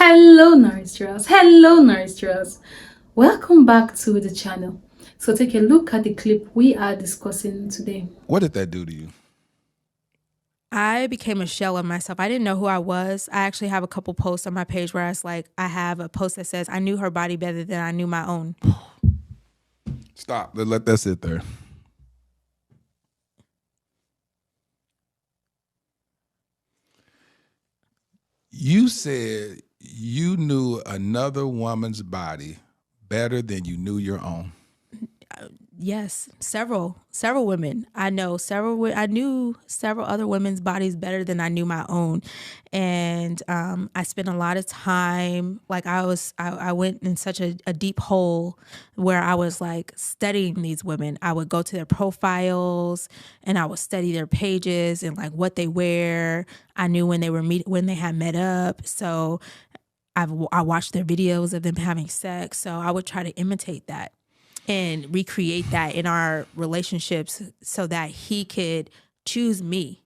Hello Nourishers, hello Nourishers. Welcome back to the channel. So take a look at the clip we are discussing today. What did that do to you? I became a shell of myself. I didn't know who I was. I actually have a couple posts on my page where I have a post that says, I knew her body better than I knew my own. Stop. Let that sit there. You said you knew another woman's body better than you knew your own. Yes, several women. I knew several other women's bodies better than I knew my own. And I spent a lot of time, like I went in such a deep hole where I was like studying these women. I would go to their profiles and I would study their pages and like what they wear. I knew when they had met up. So I watched their videos of them having sex. So I would try to imitate that and recreate that in our relationships so that he could choose me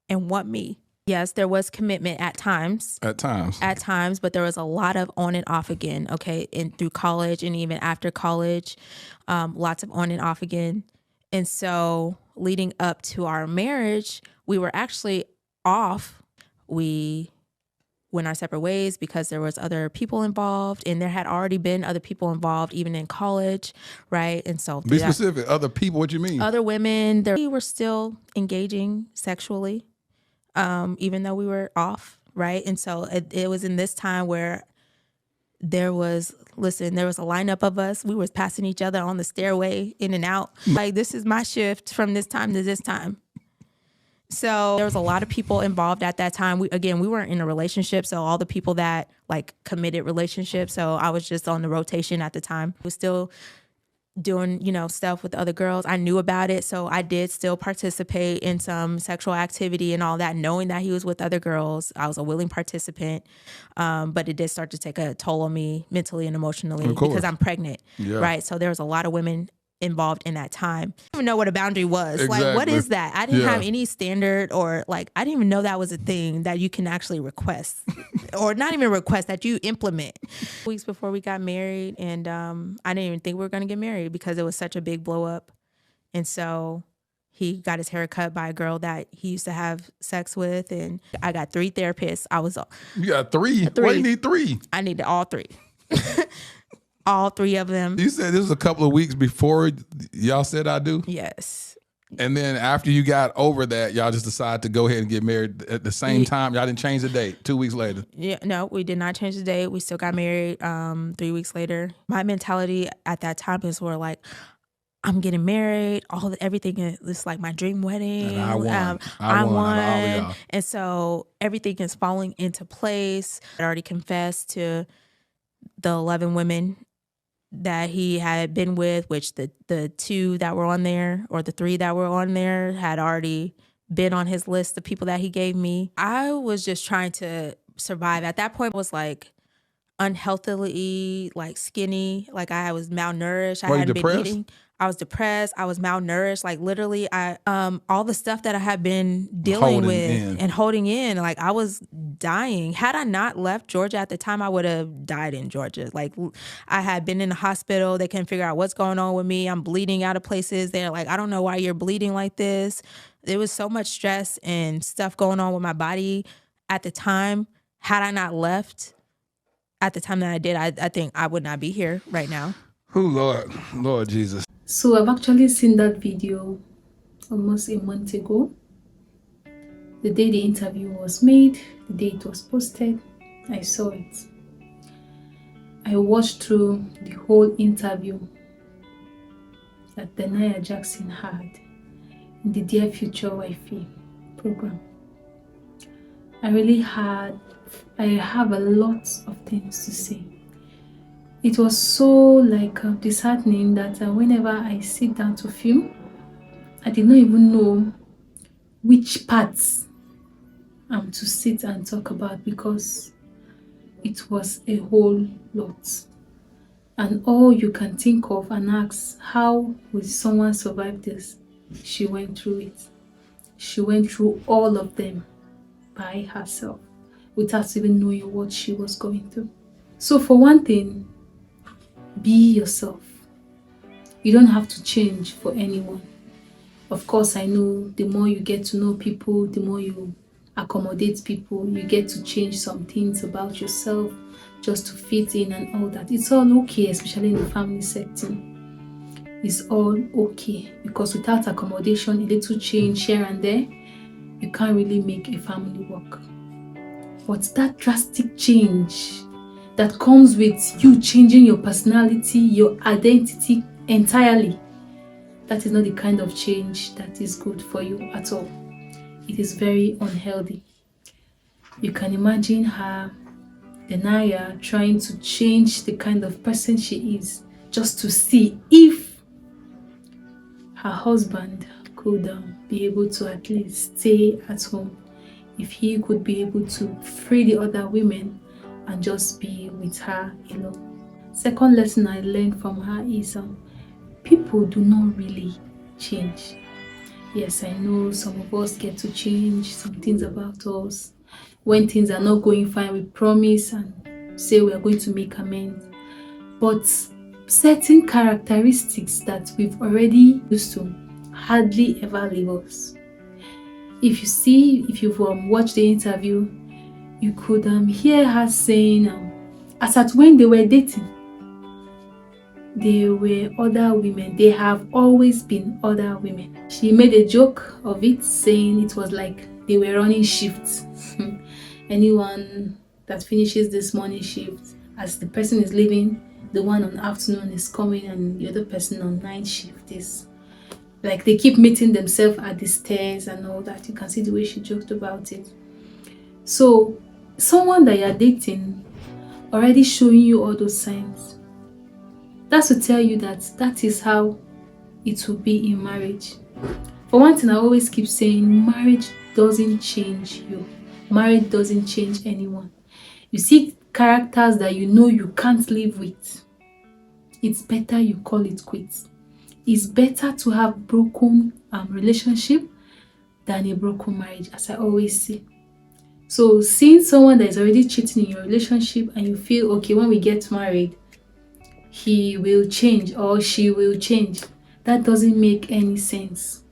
and want me. Yes, there was commitment at times. But there was a lot of on and off again, okay? And through college and even after college, lots of on and off again. And so leading up to our marriage, we were actually off. We went our separate ways because there was other people involved, and there had already been other people involved even in college, right? And so be specific. Other people, what you mean? Other women. We were still engaging sexually, even though we were off, right? And so it was in this time where there was a lineup of us. We was passing each other on the stairway in and out. Like, this is my shift from this time to this time. So there was a lot of people involved at that time. We weren't in a relationship. So all the people that like committed relationships. So I was just on the rotation at the time. I was still doing, stuff with other girls. I knew about it. So I did still participate in some sexual activity and all that, knowing that he was with other girls. I was a willing participant. But it did start to take a toll on me mentally and emotionally because I'm pregnant. Yeah. Right. So there was a lot of women involved in that time. I didn't even know what a boundary was. Exactly. Like, what is that? I didn't have any standard, or like, I didn't even know that was a thing that you can actually request or not even request, that you implement. Weeks before we got married, and I didn't even think we were going to get married because it was such a big blow up. And so he got his hair cut by a girl that he used to have sex with, and I got 3 therapists. You got 3? Why you need 3? I needed all 3. All 3 of them. You said this was a couple of weeks before y'all said I do? Yes. And then after you got over that, y'all just decided to go ahead and get married at the same time? Y'all didn't change the date 2 weeks later? Yeah, no, we did not change the date. We still got married 3 weeks later. My mentality at that time is more like, I'm getting married. Everything is like my dream wedding. And I won. And so everything is falling into place. I already confessed to the 11 women that he had been with, which the 2 that were on there, or the 3 that were on there, had already been on his list of people that he gave me. I was just trying to survive. At that point, I was like unhealthily, like skinny, like I was malnourished. I hadn't been eating. I was depressed. I was malnourished. Like literally, all the stuff that I had been dealing with and holding in, like I was dying. Had I not left Georgia at the time, I would have died in Georgia. Like I had been in the hospital. They couldn't figure out what's going on with me. I'm bleeding out of places. They're like, I don't know why you're bleeding like this. There was so much stress and stuff going on with my body at the time. Had I not left at the time that I did, I think I would not be here right now. Oh, Lord Jesus. So I've actually seen that video almost a month ago. The day the interview was made, the day it was posted, I saw it. I watched through the whole interview that the JAXN had in the Dear Future Wifey program. I have a lot of things to say. It was so like disheartening that whenever I sit down to film, I did not even know which parts I'm to sit and talk about, because it was a whole lot. And all you can think of and ask, how will someone survive this? She went through it. She went through all of them by herself. without even knowing what she was going through. So for one thing, be yourself. You don't have to change for anyone. Of course, I know the more you get to know people, the more you accommodate people, you get to change some things about yourself just to fit in and all that. It's all okay, especially in the family setting. It's all okay, because without accommodation, a little change here and there, you can't really make a family work. But that drastic change that comes with you changing your personality, your identity entirely, that is not the kind of change that is good for you at all. It is very unhealthy. You can imagine her, Denaya, trying to change the kind of person she is just to see if her husband could be able to at least stay at home, if he could be able to free the other women and just be with her alone. Second lesson I learned from her is people do not really change. Yes, I know some of us get to change some things about us. When things are not going fine, we promise and say we are going to make amends. But certain characteristics that we've already used to hardly ever leave us. If you've watched the interview, you could hear her saying, as at when they were dating, there were other women. They have always been other women. She made a joke of it, saying it was like they were running shifts. Anyone that finishes this morning shift, as the person is leaving, the one on afternoon is coming, and the other person on night shift is like they keep meeting themselves at the stairs and all that. You can see the way she joked about it. So someone that you're dating already showing you all those signs, that's to tell you that that is how it will be in marriage. For one thing, I always keep saying, marriage doesn't change you. Marriage doesn't change anyone. You see characters that you know you can't live with, it's better you call it quits. It's better to have broken relationship than a broken marriage, as I always say. So seeing someone that is already cheating in your relationship and you feel, okay, when we get married, he will change or she will change, that doesn't make any sense.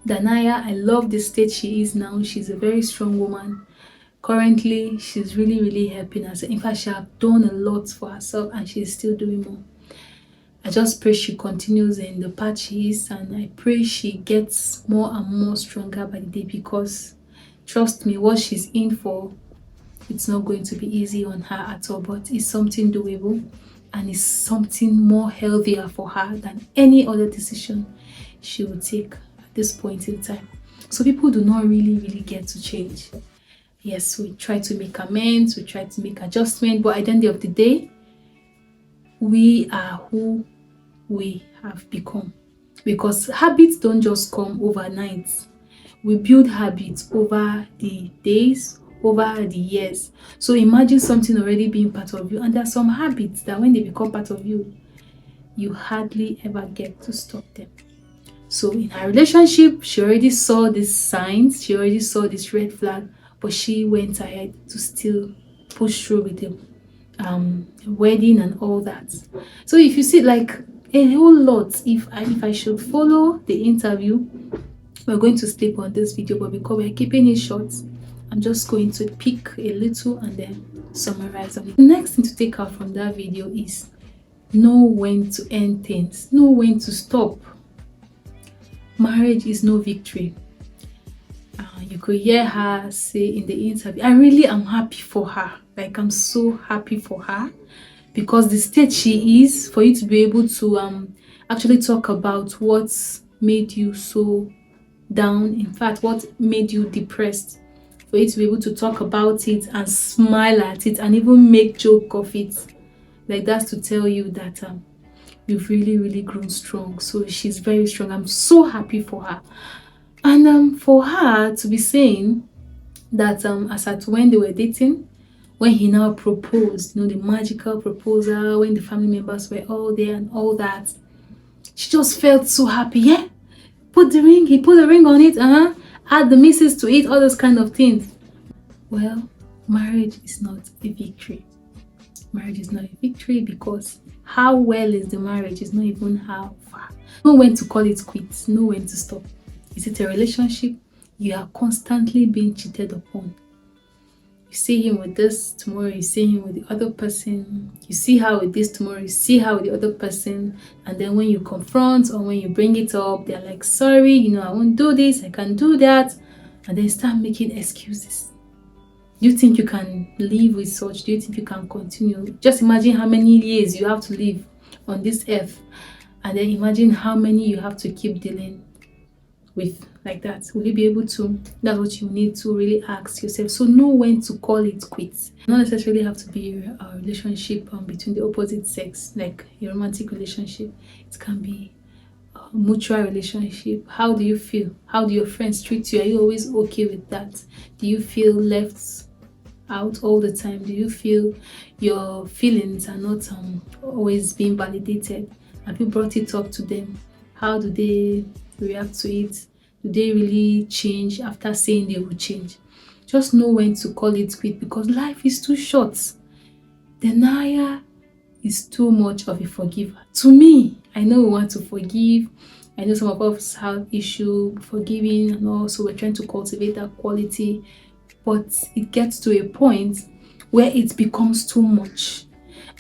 Denaya, I love the state she is now. She's a very strong woman. Currently, she's really, really helping us. In fact, she has done a lot for herself and she's still doing more. I just pray she continues in the path she is, and I pray she gets more and more stronger by the day, because trust me, what she's in for, it's not going to be easy on her at all, but it's something doable and it's something more healthier for her than any other decision she would take at this point in time. So people do not really get to change. Yes, we try to make amends, we try to make adjustments, but at the end of the day, we are who we have become, because habits don't just come overnight. We build habits over the days, over the years. So imagine something already being part of you, and there are some habits that when they become part of you, you hardly ever get to stop them. So in her relationship, she already saw these signs, she already saw this red flag, but she went ahead to still push through with the wedding and all that. So if you see, like, a whole lot, if I should follow the interview, we're going to sleep on this video, but because we're keeping it short, I'm just going to pick a little and then summarize on it. The next thing to take out from that video is know when to end things, know when to stop. Marriage is no victory. You could hear her say in the interview, I really am happy for her. Like, I'm so happy for her, because the state she is, for you to be able to actually talk about what made you so down, in fact, what made you depressed, for you to be able to talk about it and smile at it and even make joke of it, like, that's to tell you that you've really grown strong. So she's very strong. I'm so happy for her. And for her to be saying that as at when they were dating, when he now proposed, the magical proposal, when the family members were all there and all that, she just felt so happy. Yeah, he put the ring on it, add the missus to it, all those kind of things. Well, marriage is not a victory. Marriage is not a victory because how well is the marriage is not even how far. Know when to call it quits, know when to stop. Is it a relationship? You are constantly being cheated upon. You see him with this, tomorrow you see him with the other person. You see her with this, tomorrow you see her with the other person. And then when you confront or when you bring it up, they're like, sorry, I won't do this, I can't do that. And then start making excuses. Do you think you can live with such? Do you think you can continue? Just imagine how many years you have to live on this earth. And then imagine how many you have to keep dealing with like that. Will you be able to? That's what you need to really ask yourself. So know when to call it quits. Not necessarily have to be a relationship between the opposite sex, like a romantic relationship. It can be a mutual relationship. How do you feel? How do your friends treat you? Are you always okay with that? Do you feel left out all the time? Do you feel your feelings are not always being validated? Have you brought it up to them? How do they react to it? Do they really change after saying they will change? Just know when to call it quit because life is too short. Denial is too much of a forgiver. To me, I know we want to forgive. I know some of us have issue forgiving and also we're trying to cultivate that quality, but it gets to a point where it becomes too much.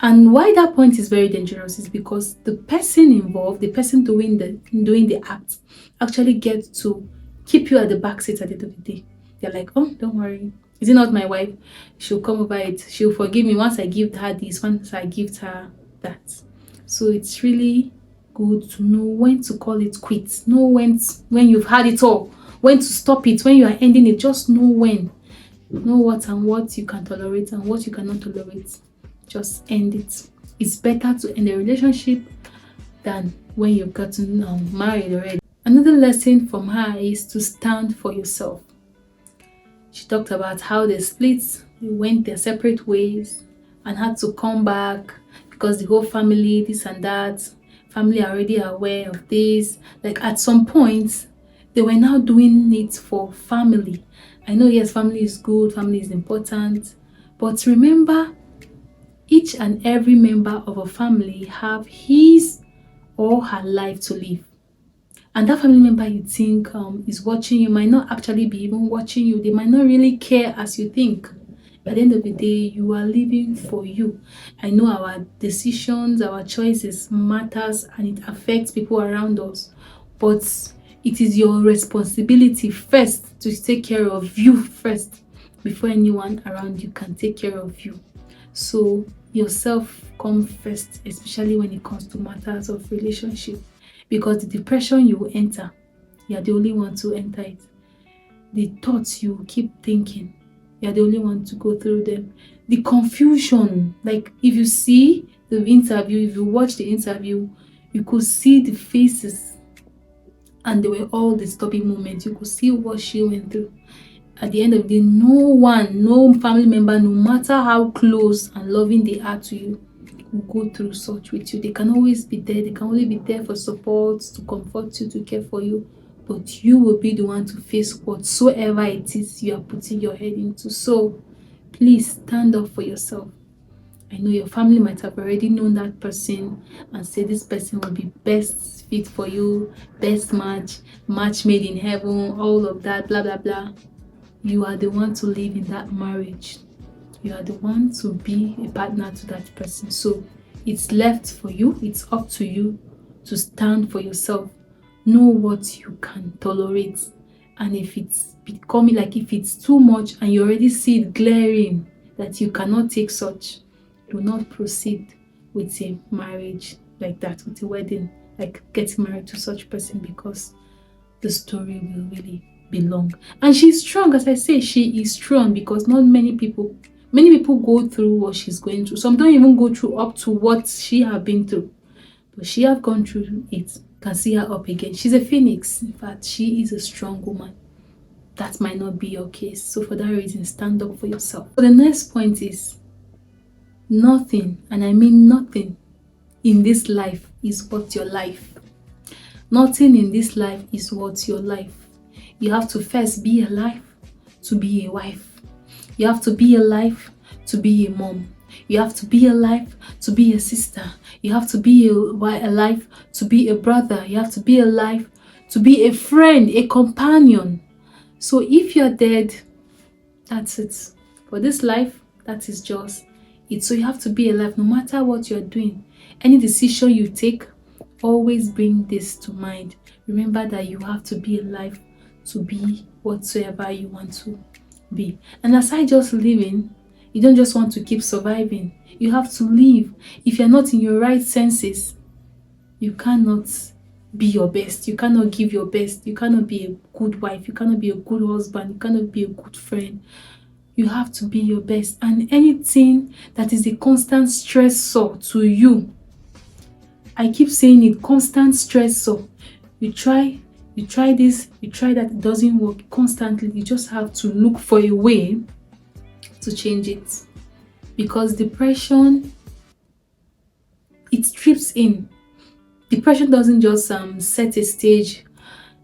And why that point is very dangerous is because the person involved, the person doing the act, actually gets to keep you at the back seat at the end of the day. They're like, oh, don't worry. Is it not my wife? She'll come over it. She'll forgive me once I give her this, once I give her that. So it's really good to know when to call it quits. Know when you've had it all. When to stop it. When you are ending it. Just know when. Know what you can tolerate and what you cannot tolerate. Just end it. It's better to end a relationship than when you've gotten married already. Another lesson from her is to stand for yourself. She talked about how they split, they went their separate ways and had to come back because the whole family, this and that, family are already aware of this. Like at some point, they were now doing it for family. I know, yes, family is good, family is important, but remember, each and every member of a family have his or her life to live. And that family member you think is watching you might not actually be even watching you. They might not really care as you think. At the end of the day, you are living for you. I know our decisions, our choices matters and it affects people around us. But it is your responsibility first to take care of you first before anyone around you can take care of you. So yourself come first, especially when it comes to matters of relationship, because the depression you will enter, you are the only one to enter it. The thoughts you keep thinking, you are the only one to go through them. The confusion, like if you see the interview, if you watch the interview, you could see the faces and they were all disturbing moments. You could see what she went through. At the end of the day, no family member, no matter how close and loving they are to you, will go through such with you. They can always be there. They can only be there for support, to comfort you, to care for you. But you will be the one to face whatsoever it is you are putting your head into. So please stand up for yourself. I know your family might have already known that person and say this person will be best fit for you, best match made in heaven, all of that, blah, blah, blah. You are the one to live in that marriage. You are the one to be a partner to that person. So it's left for you. It's up to you to stand for yourself. Know what you can tolerate. And if it's becoming like if it's too much and you already see it glaring that you cannot take such, do not proceed with a marriage like that, with a wedding, like getting married to such person, because the story will really be long. And she's strong, as I say, she is strong, because not many people go through what she's going through. Some don't even go through up to what she have been through, but she have gone through it. Can see her up again. She's a phoenix. In fact, she is a strong woman. That might not be your case. So for that reason, stand up for yourself. So the next point is, nothing, and I mean nothing, in this life is worth your life. Nothing in this life is worth your life. You have to first be alive to be a wife. You have to be alive to be a mom. You have to be alive to be a sister. You have to be alive to be a brother. You have to be alive to be a friend, a companion. So if you're dead, that's it. For this life, that is just it. So you have to be alive no matter what you're doing. Any decision you take, always bring this to mind. Remember that you have to be alive to be whatsoever you want to be. And aside just living, you don't just want to keep surviving. You have to live. If you're not in your right senses, you cannot be your best. You cannot give your best. You cannot be a good wife. You cannot be a good husband. You cannot be a good friend. You have to be your best. And anything that is a constant stressor to you, I keep saying it, constant stressor. You try this, you try that, it doesn't work constantly. You just have to look for a way to change it. Because depression, it trips in. Depression doesn't just set a stage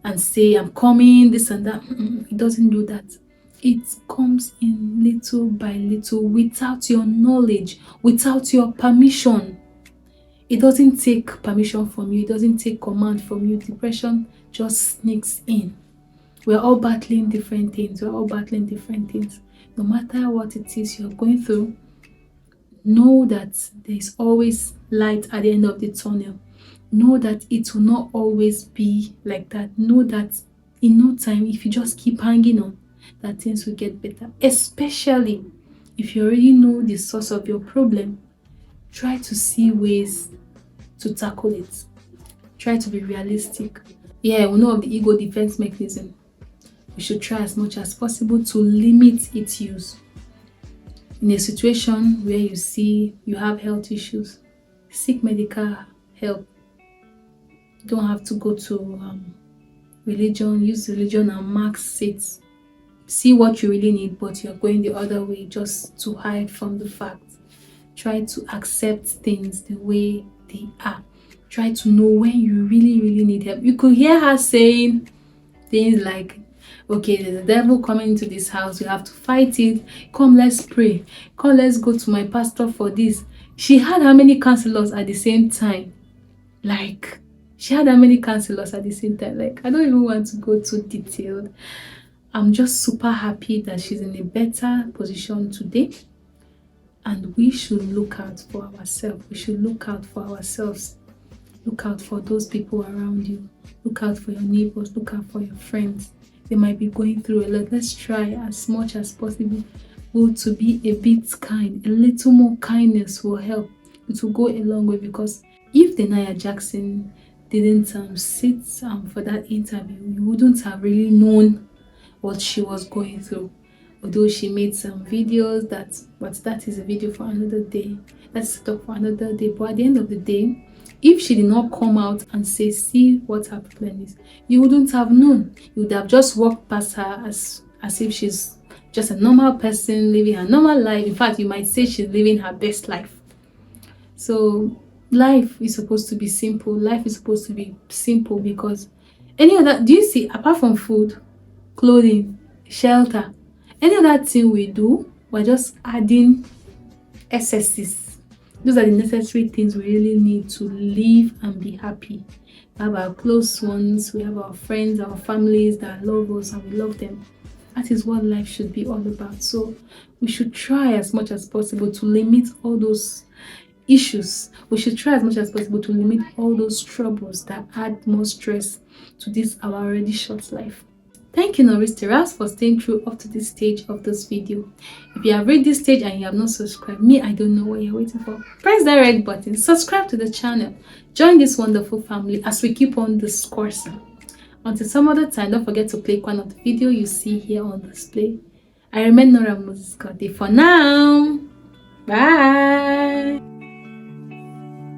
and say, I'm coming, this and that. It doesn't do that. It comes in little by little without your knowledge, without your permission. It doesn't take permission from you. It doesn't take command from you. Depression just sneaks in. We're all battling different things. We're all battling different things. No matter what it is you're going through, know that there's always light at the end of the tunnel. Know that it will not always be like that. Know that in no time, if you just keep hanging on, that things will get better. Especially if you already know the source of your problem, try to see ways to tackle it. Try to be realistic. Yeah, we know of the ego defense mechanism. We should try as much as possible to limit its use. In a situation where you see you have health issues, seek medical help. You don't have to go to religion. Use religion and max it. See what you really need, but you're going the other way just to hide from the fact. Try to accept things the way they are. Try to know when you really, really need help. You could hear her saying things like, okay, there's a devil coming into this house. You have to fight it. Come, let's pray. Come, let's go to my pastor for this. She had how many counselors at the same time? Like, she had how many counselors at the same time? Like, I don't even want to go too detailed. I'm just super happy that she's in a better position today. And we should look out for ourselves. We should look out for ourselves. Look out for those people around you. Look out for your neighbors. Look out for your friends. They might be going through a lot. Let's try as much as possible to be a bit kind. A little more kindness will help. It will go a long way, because if the JAXN didn't sit for that interview, you wouldn't have really known what she was going through. Although she made some videos, that is a video for another day. That's a talk for another day. But at the end of the day, if she did not come out and say, see what her problem is, you wouldn't have known. You would have just walked past her as if she's just a normal person living her normal life. In fact, you might say she's living her best life. So life is supposed to be simple. Life is supposed to be simple, because any other, do you see, apart from food, clothing, shelter, any other thing we do, we're just adding excesses. Those are the necessary things we really need to live and be happy. We have our close ones, we have our friends, our families that love us, and we love them. That is what life should be all about. So we should try as much as possible to limit all those issues. We should try as much as possible to limit all those troubles that add more stress to this our already short life. Thank you, Norris Terras, for staying through up to this stage of this video. If you have reached this stage and you have not subscribed, I don't know what you're waiting for. Press that red button, subscribe to the channel, join this wonderful family as we keep on discoursing. Until some other time, don't forget to click one of the video you see here on display. I remain Nora Moses Scotty for now. Bye.